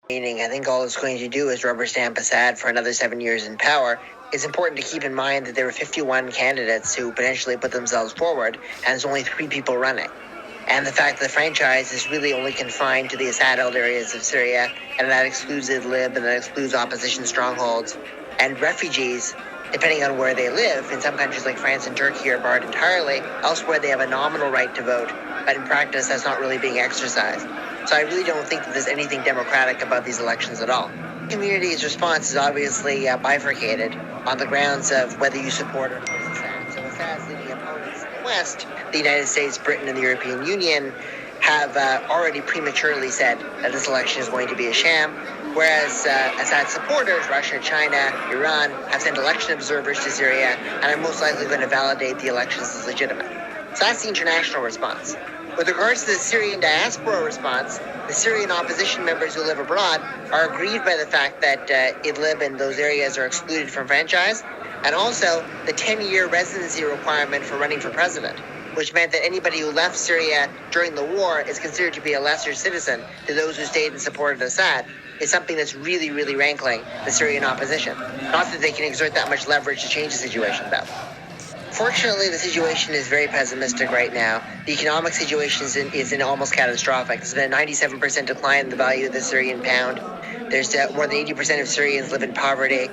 Meaning, I think all it's going to do is rubber stamp Assad for another 7 years in power. It's important to keep in mind that there were 51 candidates who potentially put themselves forward, and there's only 3 people running. And the fact that the franchise is really only confined to the Assad-held areas of Syria, and that excludes Idlib, and that excludes opposition strongholds, and refugees, depending on where they live. In some countries like France and Turkey are barred entirely. Elsewhere, they have a nominal right to vote, but in practice, that's not really being exercised. So I really don't think that there's anything democratic about these elections at all. The community's response is obviously bifurcated on the grounds of whether you support or oppose Assad. So Assad's leading opponents in the West, the United States, Britain, and the European Union, have already prematurely said that this election is going to be a sham, whereas Assad supporters, Russia, China, Iran, have sent election observers to Syria and are most likely going to validate the elections as legitimate. So that's the international response. With regards to the Syrian diaspora response, the Syrian opposition members who live abroad are aggrieved by the fact that Idlib and those areas are excluded from franchise, and also the 10-year residency requirement for running for president, which meant that anybody who left Syria during the war is considered to be a lesser citizen to those who stayed and supported Assad, is something that's really, really rankling the Syrian opposition. Not that they can exert that much leverage to change the situation, though. Fortunately, the situation is very pessimistic right now. The economic situation is in almost catastrophic. There's been a 97% decline in the value of the Syrian pound. There's more than 80% of Syrians live in poverty.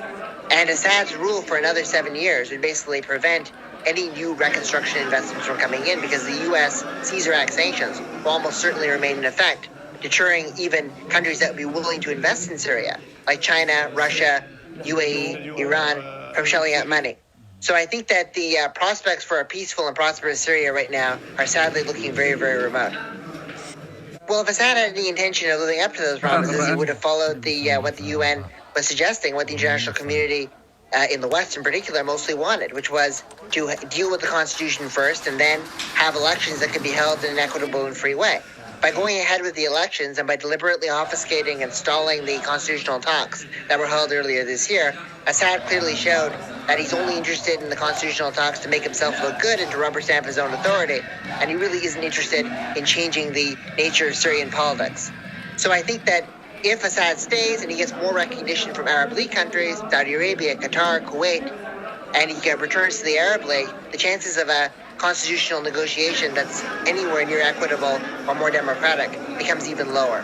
And Assad's rule for another 7 years would basically prevent any new reconstruction investments from coming in because the U.S. Caesar Act sanctions will almost certainly remain in effect, deterring even countries that would be willing to invest in Syria, like China, Russia, UAE, Iran, from shelling out money. So I think that the prospects for a peaceful and prosperous Syria right now are sadly looking very, very remote. Well, if Assad had any intention of living up to those promises, he would have followed what the UN was suggesting, what the international community in the West in particular mostly wanted, which was to deal with the Constitution first and then have elections that could be held in an equitable and free way. By going ahead with the elections and by deliberately obfuscating and stalling the constitutional talks that were held earlier this year, Assad clearly showed that he's only interested in the constitutional talks to make himself look good and to rubber stamp his own authority, and he really isn't interested in changing the nature of Syrian politics. So I think that if Assad stays and he gets more recognition from Arab League countries, Saudi Arabia, Qatar, Kuwait, and he returns to the Arab League, the chances of a constitutional negotiation that's anywhere near equitable or more democratic becomes even lower.